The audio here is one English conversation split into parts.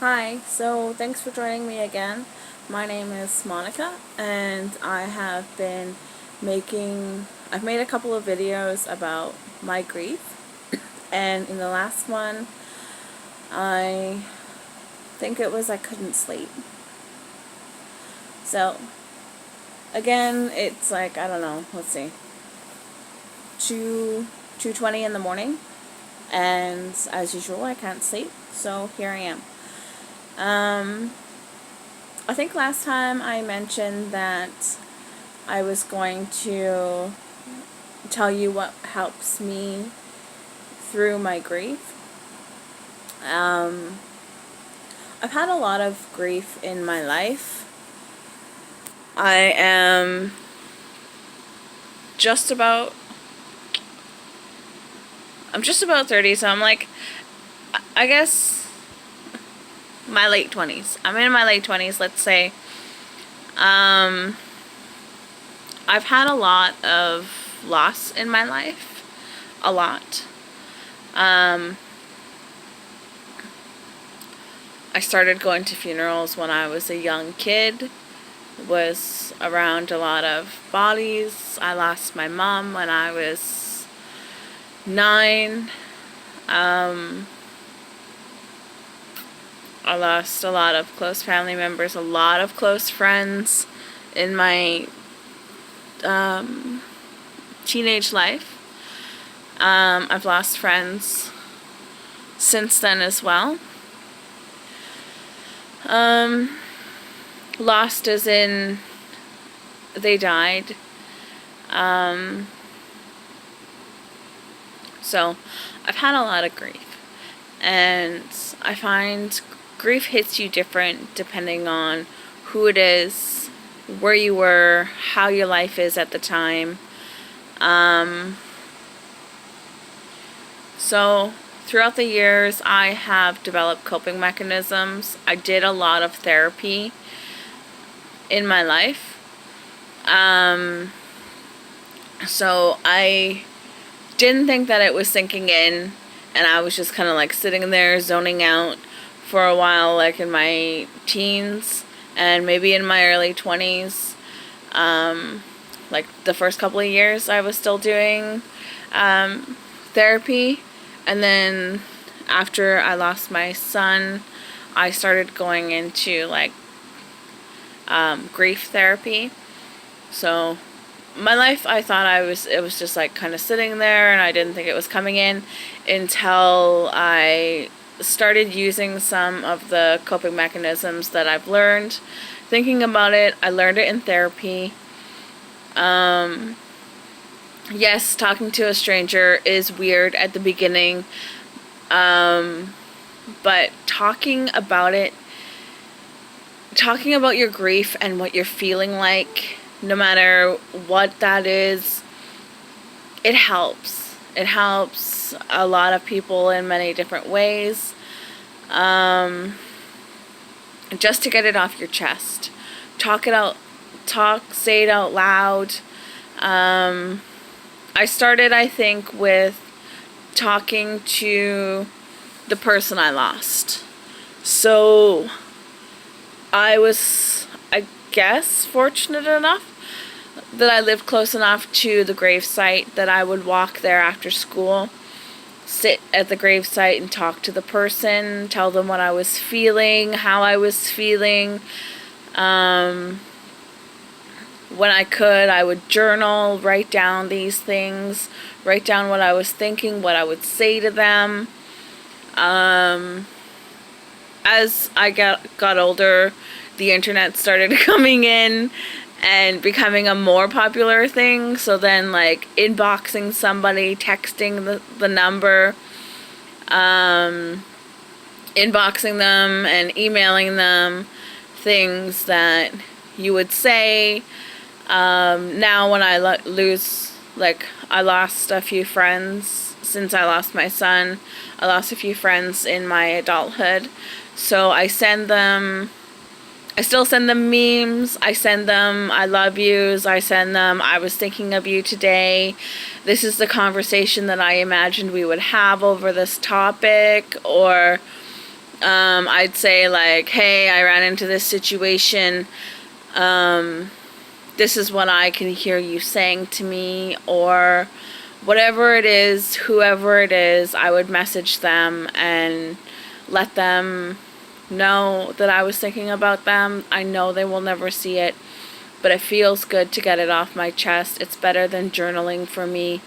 Hi, so thanks for joining me again. My name is Monica, and I've made a couple of videos about my grief, and in the last one, I think it was I couldn't sleep. So, again, it's like, I don't know, let's see, 2:20 in the morning, and as usual, I can't sleep, so here I am. I think last time I mentioned that I was going to tell you what helps me through my grief. I've had a lot of grief in my life. I am just about I'm just about 30, so I'm like, I guess my late 20s. I'm in my late 20s, let's say. I've had a lot of loss in my life. A lot. I started going to funerals when I was a young kid. Was around a lot of bodies. I lost my mom when I was 9. I lost a lot of close family members, a lot of close friends in my teenage life. I've lost friends since then as well. Lost as in they died. So I've had a lot of grief, and I find grief hits you different depending on who it is, where you were, how your life is at the time. So throughout the years, I have developed coping mechanisms. I did a lot of therapy in my life. So I didn't think that it was sinking in, and I was just kind of like sitting there zoning out for a while, like in my teens and maybe in my early 20s. Like the first couple of years I was still doing therapy, and then after I lost my son, I started going into like grief therapy. So my life, I thought it was just like kind of sitting there, and I didn't think it was coming in until I started using some of the coping mechanisms that I've learned. Thinking about it, I learned it in therapy. Yes, talking to a stranger is weird at the beginning, but talking about your grief and what you're feeling like, no matter what that is, it helps. It helps a lot of people in many different ways. Just to get it off your chest. Say it out loud. I started, I think, with talking to the person I lost. So I was, I guess, fortunate enough that I lived close enough to the gravesite that I would walk there after school, sit at the gravesite and talk to the person, tell them what I was feeling, how I was feeling. When I could, I would journal, write down these things, write down what I was thinking, what I would say to them. As I got older, the internet started coming in and becoming a more popular thing. So then, like, inboxing somebody, texting the number, inboxing them and emailing them things that you would say. Now when I I lost a few friends since I lost my son. I lost a few friends in my adulthood. So I still send them memes. I send them I love yous. I send them I was thinking of you today. This is the conversation that I imagined we would have over this topic. Or I'd say like, hey, I ran into this situation. This is what I can hear you saying to me, or whatever it is, whoever it is, I would message them and let them know that I was thinking about them. I know they will never see it, but it feels good to get it off my chest. It's better than journaling for me.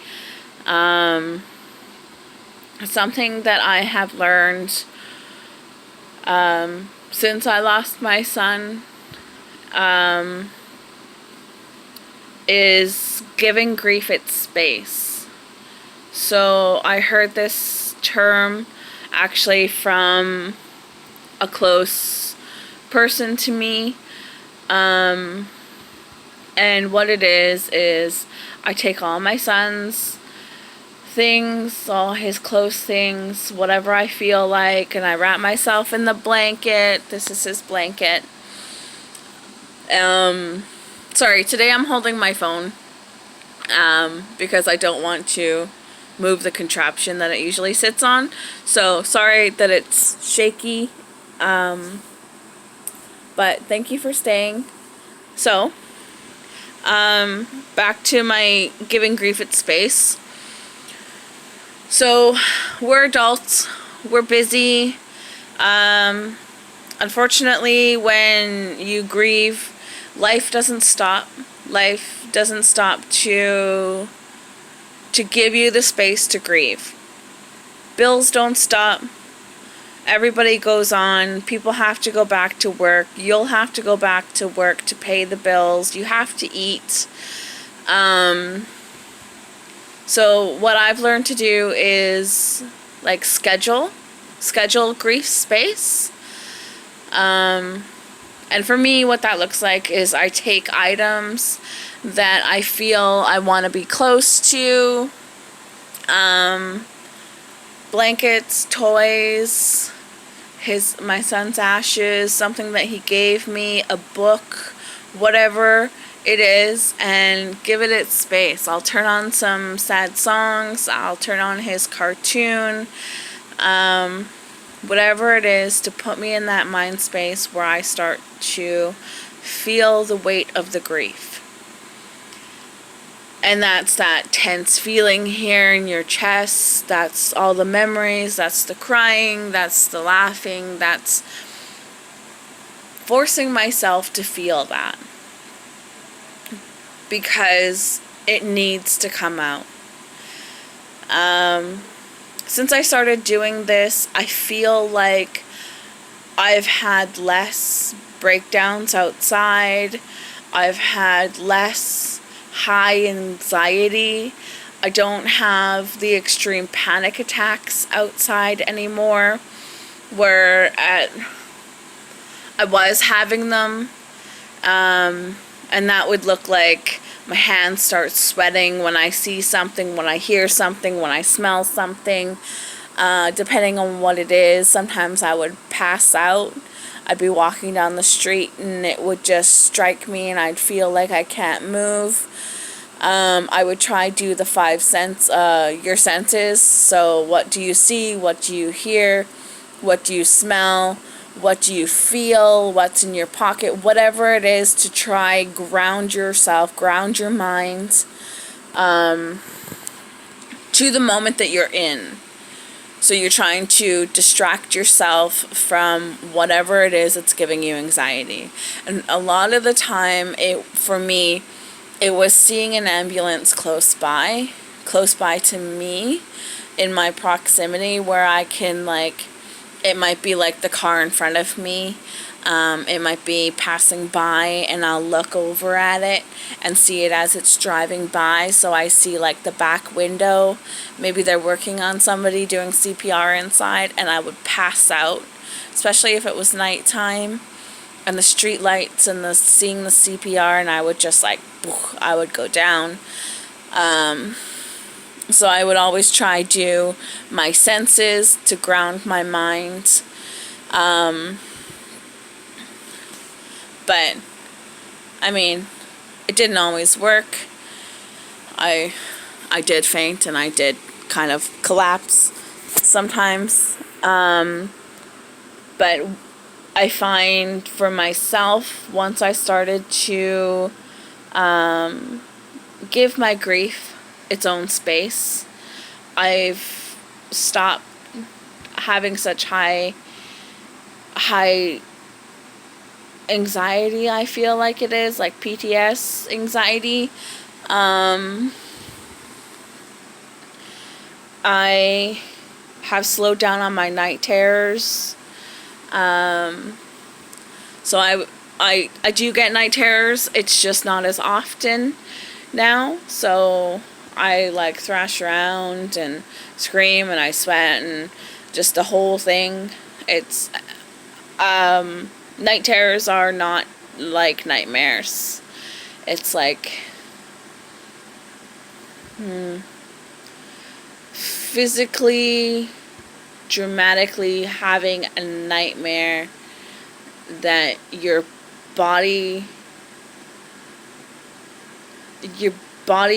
Something that I have learned since I lost my son is giving grief its space. So I heard this term actually from a close person to me. And what it is I take all my son's things, all his close things, whatever I feel like, and I wrap myself in the blanket. This is his blanket. Sorry, today I'm holding my phone because I don't want to move the contraption that it usually sits on. So sorry that it's shaky, but thank you for staying. So back to my giving grief its space. So we're adults, we're busy. Unfortunately, when you grieve, life doesn't stop. Life doesn't stop to give you the space to grieve. Bills don't stop. Everybody goes on. People have to go back to work. You'll have to go back to work to pay the bills. You have to eat. So what I've learned to do is like schedule grief space. And for me, what that looks like is I take items that I feel I want to be close to, blankets, toys, my son's ashes, something that he gave me, a book, whatever it is, and give it its space. I'll turn on some sad songs, I'll turn on his cartoon, whatever it is to put me in that mind space where I start to feel the weight of the grief. And that's that tense feeling here in your chest, that's all the memories, that's the crying, that's the laughing, that's forcing myself to feel that. Because it needs to come out. Since I started doing this, I feel like I've had less breakdowns outside. I've had less high anxiety. I don't have the extreme panic attacks outside anymore, where I was having them. And that would look like my hands start sweating when I see something, when I hear something, when I smell something, depending on what it is. Sometimes I would pass out. I'd be walking down the street and it would just strike me and I'd feel like I can't move. I would try to do the 5 your senses. So what do you see? What do you hear? What do you smell? What do you feel? What's in your pocket? Whatever it is, to try ground yourself, ground your mind to the moment that you're in. So you're trying to distract yourself from whatever it is that's giving you anxiety. And a lot of the time, for me, it was seeing an ambulance close by to me, in my proximity, where I can, like, it might be like the car in front of me. It might be passing by and I'll look over at it and see it as it's driving by. So I see like the back window. Maybe they're working on somebody doing CPR inside, and I would pass out, especially if it was nighttime and the street lights and seeing the CPR, and I would just like, I would go down. So I would always try do my senses to ground my mind. But, I mean, it didn't always work. I did faint and I did kind of collapse sometimes. But I find for myself, once I started to give my grief its own space, I've stopped having such high anxiety. I feel like it is like PTS anxiety. I have slowed down on my night terrors. So I do get night terrors. It's just not as often now. So I like thrash around and scream and I sweat and just the whole thing. It's night terrors are not like nightmares. It's like physically, dramatically having a nightmare that your body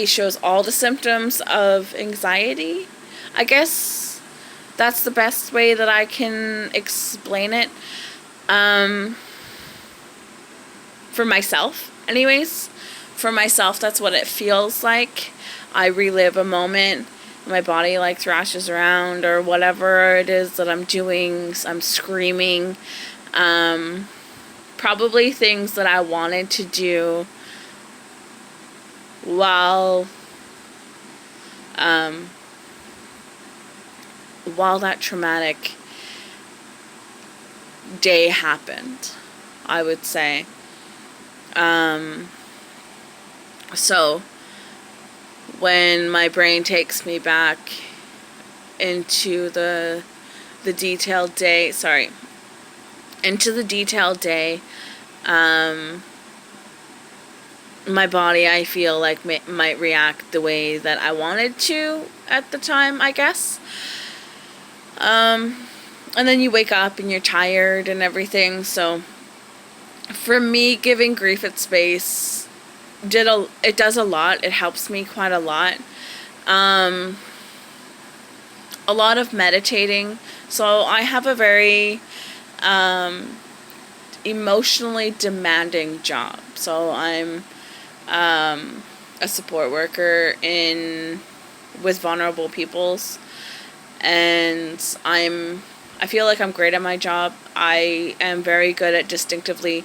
shows all the symptoms of anxiety. I guess that's the best way that I can explain it. For myself, anyways. For myself, that's what it feels like. I relive a moment, my body like thrashes around or whatever it is that I'm doing. I'm screaming. Probably things that I wanted to do while that traumatic day happened, I would say. So when my brain takes me back into the detailed day, my body, I feel like might react the way that I wanted to at the time, I guess. And then you wake up and you're tired and everything. So for me, giving grief its space it does a lot. It helps me quite a lot. A lot of meditating. So I have a very emotionally demanding job. So I'm a support worker with vulnerable peoples, and I feel like I'm great at my job. I am very good at distinctively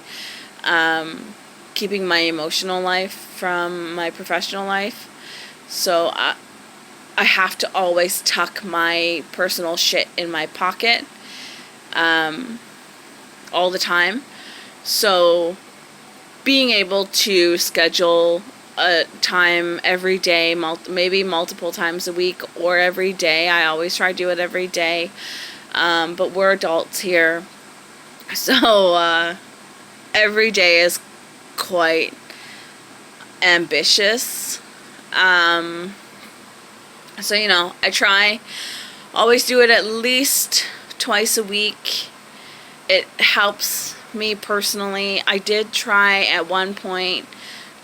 keeping my emotional life from my professional life. So I have to always tuck my personal shit in my pocket all the time. So being able to schedule a time every day, maybe multiple times a week or every day. I always try to do it every day. But we're adults here. So every day is quite ambitious. So, I always do it at least twice a week. It helps me personally. I did try at one point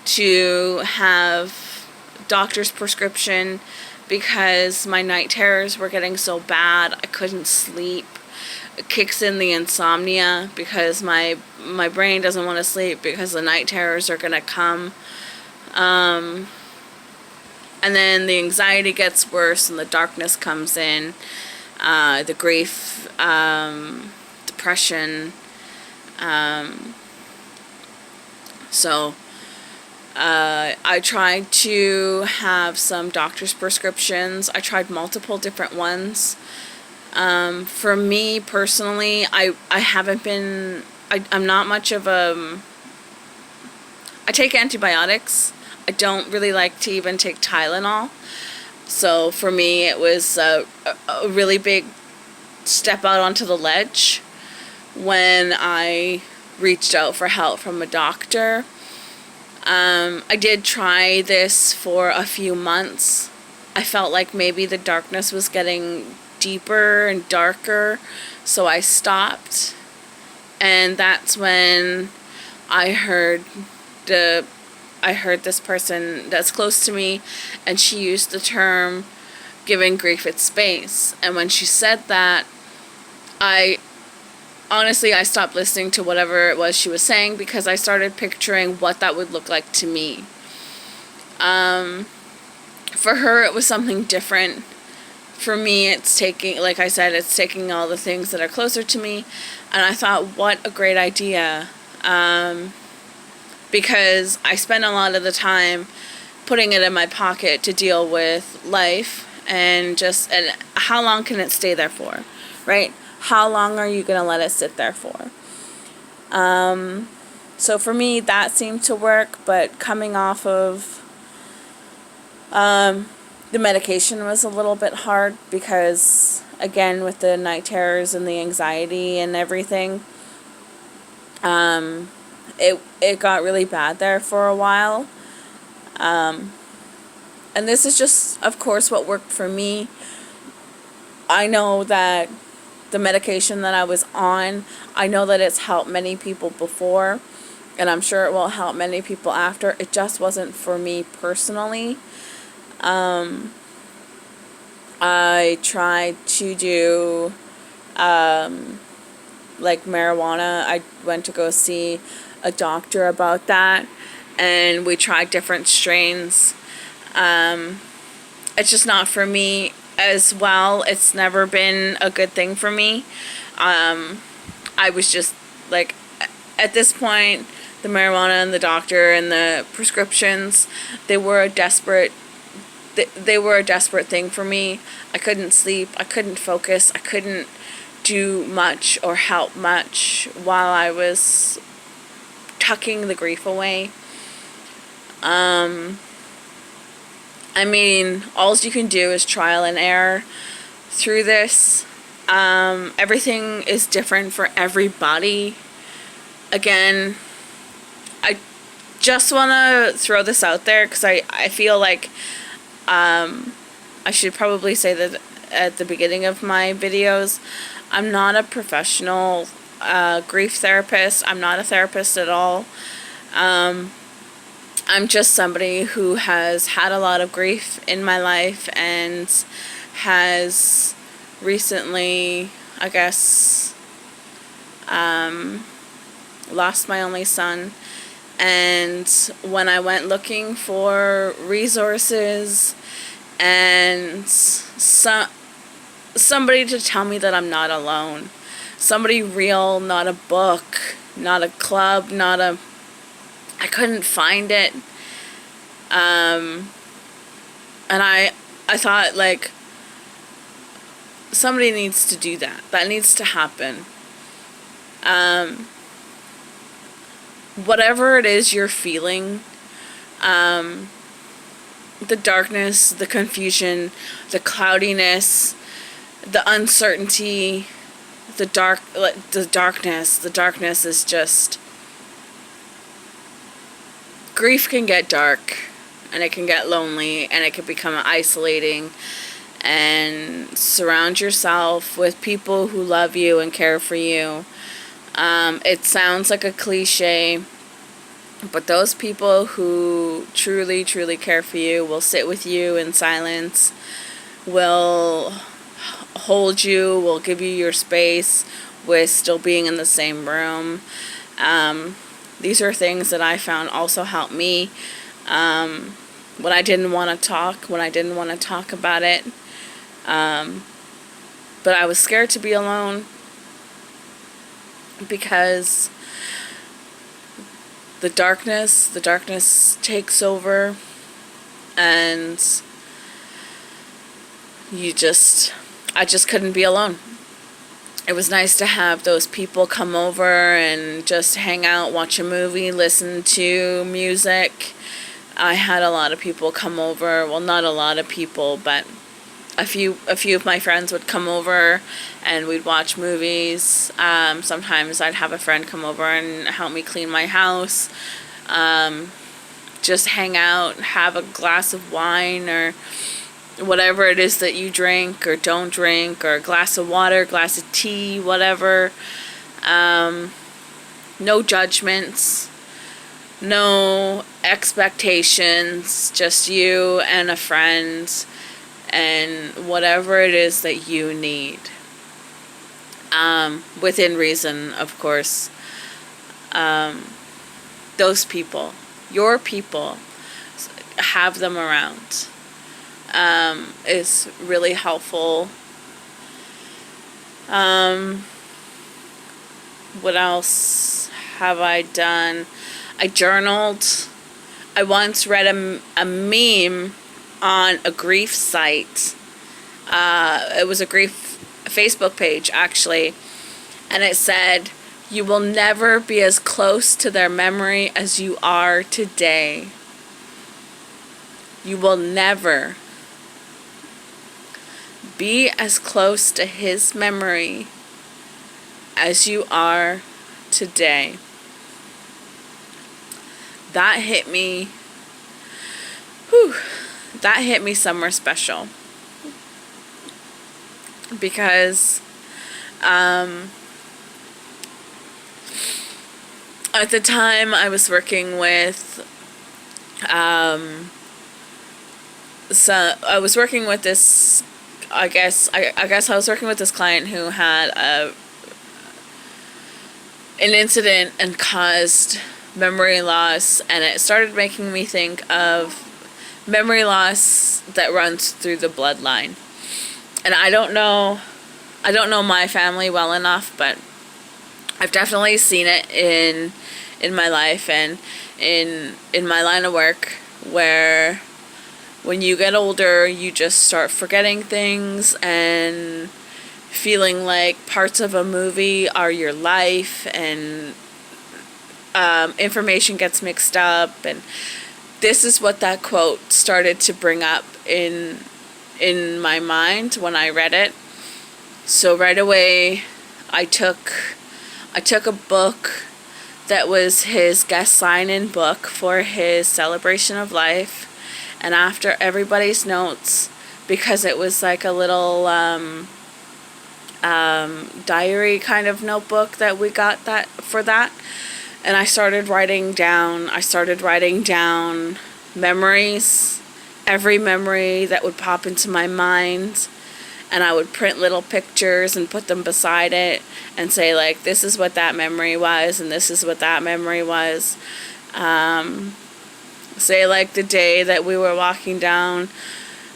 to have doctor's prescription because my night terrors were getting so bad. I couldn't sleep. It kicks in the insomnia because my brain doesn't want to sleep because the night terrors are going to come. And then the anxiety gets worse and the darkness comes in. The grief, depression. So I tried to have some doctor's prescriptions. I tried multiple different ones. For me personally, I haven't been, I'm not much of I take antibiotics. I don't really like to even take Tylenol. So for me, it was a really big step out onto the ledge when I reached out for help from a doctor. I did try this for a few months. I felt like maybe the darkness was getting deeper and darker, so I stopped. And that's when I heard this person that's close to me, and she used the term giving grief its space. And when she said that, I honestly, I stopped listening to whatever it was she was saying because I started picturing what that would look like to me. For her, it was something different. For me, it's taking, like I said, it's taking all the things that are closer to me. And I thought, what a great idea. Because I spend a lot of the time putting it in my pocket to deal with life, and how long can it stay there for, right? How long are you going to let it sit there for? So for me, that seemed to work, but coming off of the medication was a little bit hard because, again, with the night terrors and the anxiety and everything, it got really bad there for a while. And this is just, of course, what worked for me. I know that the medication that I was on, I know that it's helped many people before, and I'm sure it will help many people after. It just wasn't for me personally. I tried to do, like marijuana. I went to go see a doctor about that, and we tried different strains. It's just not for me as well. It's never been a good thing for me. I was just like, at this point, the marijuana and the doctor and the prescriptions, they were a desperate thing for me. I couldn't sleep. I couldn't focus. I couldn't do much or help much while I was tucking the grief away. I mean, all you can do is trial and error through this. Everything is different for everybody. Again, I just want to throw this out there because I feel like I should probably say that at the beginning of my videos. I'm not a professional grief therapist. I'm not a therapist at all. I'm just somebody who has had a lot of grief in my life and has recently, I guess, lost my only son. And when I went looking for resources and somebody to tell me that I'm not alone, somebody real, not a book, not a club, I couldn't find it. And I thought, like, somebody needs to do that. That needs to happen. Whatever it is you're feeling, the darkness, the confusion, the cloudiness, the uncertainty, the darkness is just, grief can get dark, and it can get lonely, and it can become isolating. And surround yourself with people who love you and care for you. It sounds like a cliche, but those people who truly, truly care for you will sit with you in silence, will hold you, will give you your space with still being in the same room. These are things that I found also help me when I didn't want to talk, about it. But I was scared to be alone because the darkness takes over, and I just couldn't be alone. It was nice to have those people come over and just hang out, watch a movie, listen to music. I had a lot of people come over. Well, not a lot of people, but a few of my friends would come over and we'd watch movies. Sometimes I'd have a friend come over and help me clean my house. Just hang out, have a glass of wine or whatever it is that you drink or don't drink, or a glass of water, glass of tea, whatever. No judgments, no expectations, just you and a friend and whatever it is that you need. within reason, of course. Those people, your people, have them around, is really helpful. What else have I done? I journaled. I once read a meme on a grief site. It was a grief Facebook page, actually. And it said, "You will never be as close to their memory as you are today. You will never be as close to his memory as you are today." That hit me. Whew, that hit me somewhere special. Because at the time I was working with this, I guess I was working with this client who had an incident and caused memory loss, and it started making me think of memory loss that runs through the bloodline. And I don't know my family well enough, but I've definitely seen it in my life and in my line of work, where when you get older, you just start forgetting things and feeling like parts of a movie are your life, and information gets mixed up. And this is what that quote started to bring up in my mind when I read it. So right away, I took a book that was his guest sign-in book for his celebration of life, and after everybody's notes, because it was like a little diary kind of notebook that we got for that, and I started writing down memories, every memory that would pop into my mind, and I would print little pictures and put them beside it and say, like, this is what that memory was and this is what that memory was. Say, like, the day that we were walking down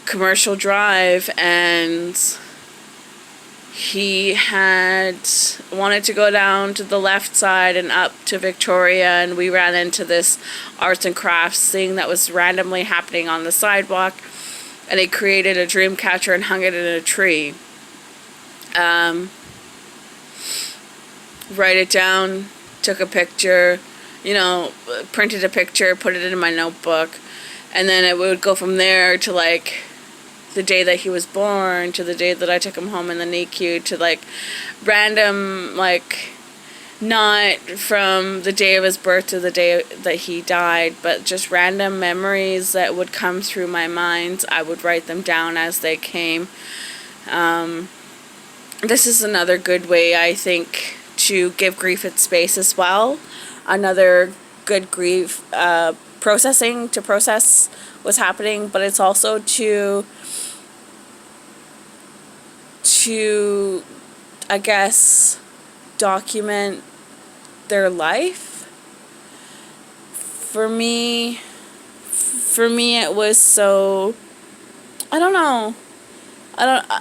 Commercial Drive and he had wanted to go down to the left side and up to Victoria, and we ran into this arts and crafts thing that was randomly happening on the sidewalk, and he created a dream catcher and hung it in a tree. Write it down, took a picture, printed a picture, put it in my notebook, and then it would go from there to, like, the day that he was born, to the day that I took him home in the NICU, to, like, random, like, not from the day of his birth to the day that he died, but just random memories that would come through my mind. I would write them down as they came. This is another good way, I think, to give grief its space as well. Another good grief processing to process what's happening, but it's also to I guess document their life. For me it was so, I don't know, I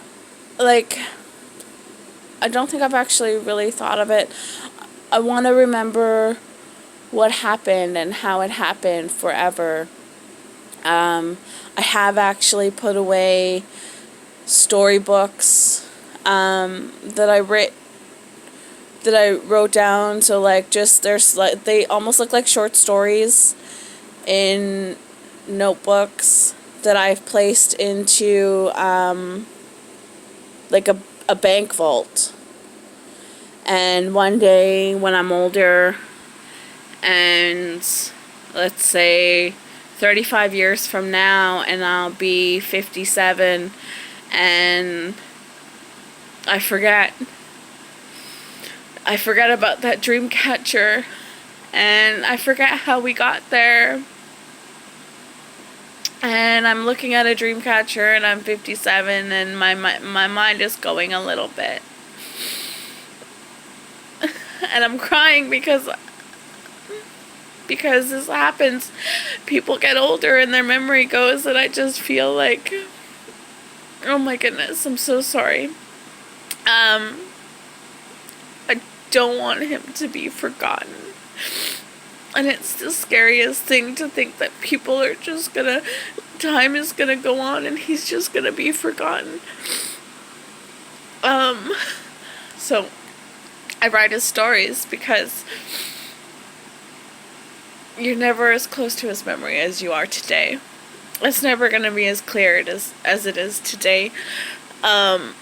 don't think I've actually really thought of it. I want to remember what happened and how it happened forever. I have actually put away storybooks that I wrote down. So, like, just there's, like, they almost look like short stories in notebooks that I've placed into like a bank vault. And one day when I'm older, and let's say 35 years from now, and I'll be 57, and I forget about that dream catcher, and I forget how we got there, and I'm looking at a dream catcher, and I'm 57, and my mind is going a little bit. And I'm crying because this happens. People get older and their memory goes, and I just feel like, oh my goodness, I'm so sorry. I don't want him to be forgotten. And it's the scariest thing to think that people are just gonna, time is gonna go on and he's just gonna be forgotten. So I write his stories because you're never as close to his memory as you are today. It's never going to be as clear as it is today. That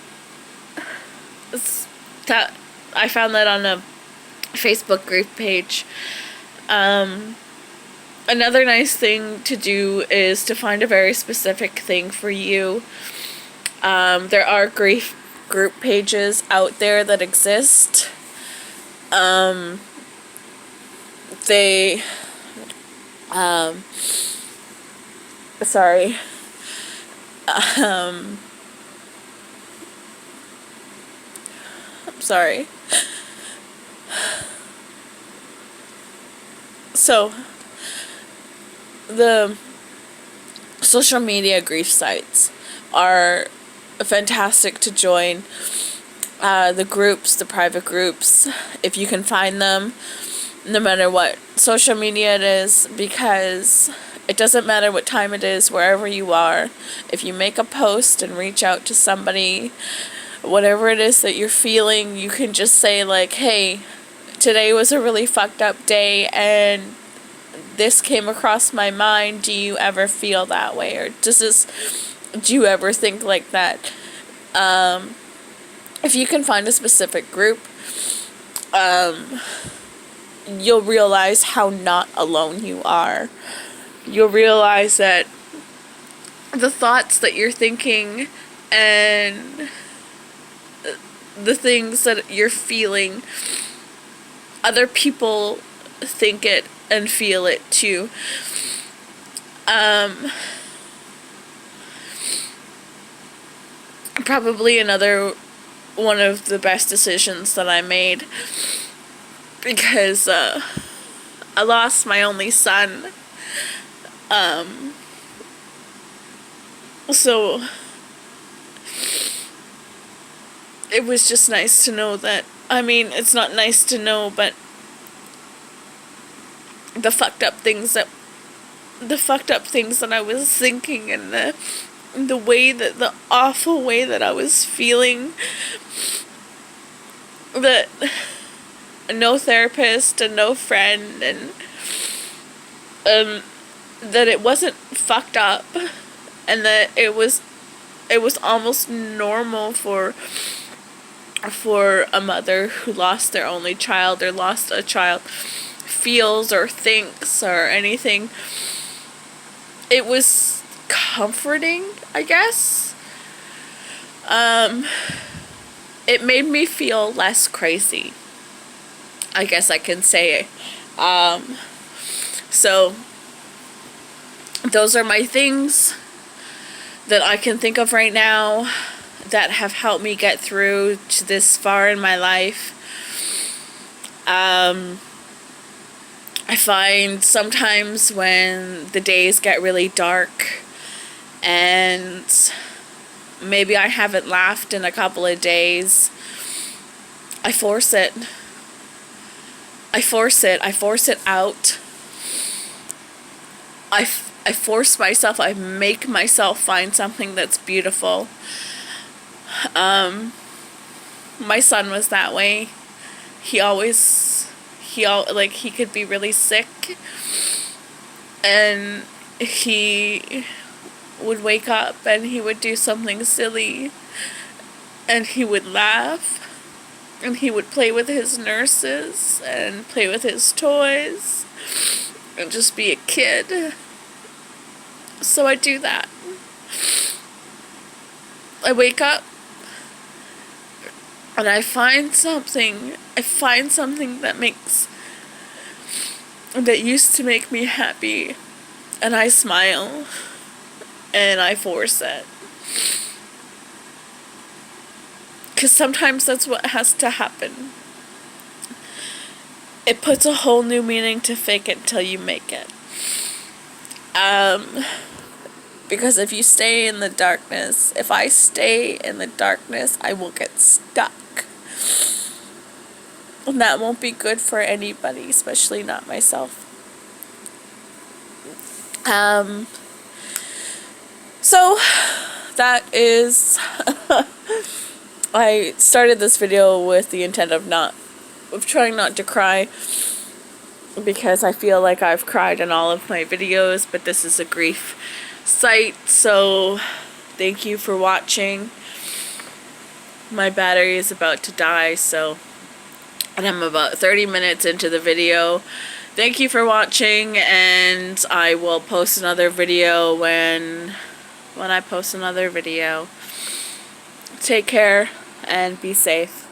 I found that on a Facebook group page. Another nice thing to do is to find a very specific thing for you. There are grief group pages out there that exist. Sorry. I'm sorry. So, the social media grief sites are fantastic to join. The groups, the private groups, if you can find them, no matter what social media it is, because it doesn't matter what time it is, wherever you are. If you make a post and reach out to somebody, whatever it is that you're feeling, you can just say like, hey, today was a really fucked up day and this came across my mind. Do you ever feel that way? Or do you ever think like that? If you can find a specific group, you'll realize how not alone you are. You'll realize that the thoughts that you're thinking and the things that you're feeling, other people think it and feel it too. Probably another one of the best decisions that I made, because I lost my only son. So it was just nice to know that, I mean, it's not nice to know, but the fucked up things that I was thinking, and the awful way that I was feeling, that no therapist and no friend, and that it wasn't fucked up, and that it was almost normal for a mother who lost their only child or lost a child feels or thinks or anything. It was comforting, I guess. It made me feel less crazy, I guess I can say. So those are my things that I can think of right now that have helped me get through to this far in my life. I find sometimes when the days get really dark and maybe I haven't laughed in a couple of days, I force it. I force it out. I force myself, I make myself find something that's beautiful. My son was that way. He could be really sick, and he would wake up and he would do something silly, and he would laugh, and he would play with his nurses and play with his toys and just be a kid. So I do that. I wake up and I find something that used to make me happy, and I smile and I force it. 'Cause sometimes that's what has to happen. it puts a whole new meaning to fake it till you make it. Because if you stay in the darkness, if I stay in the darkness, I will get stuck. And that won't be good for anybody, especially not myself. So that is I started this video with the intent of trying not to cry, because I feel like I've cried in all of my videos, but this is a grief site, so thank you for watching. My battery is about to die, and I'm about 30 minutes into the video. Thank you for watching, and I will post another video when I post another video. Take care and be safe.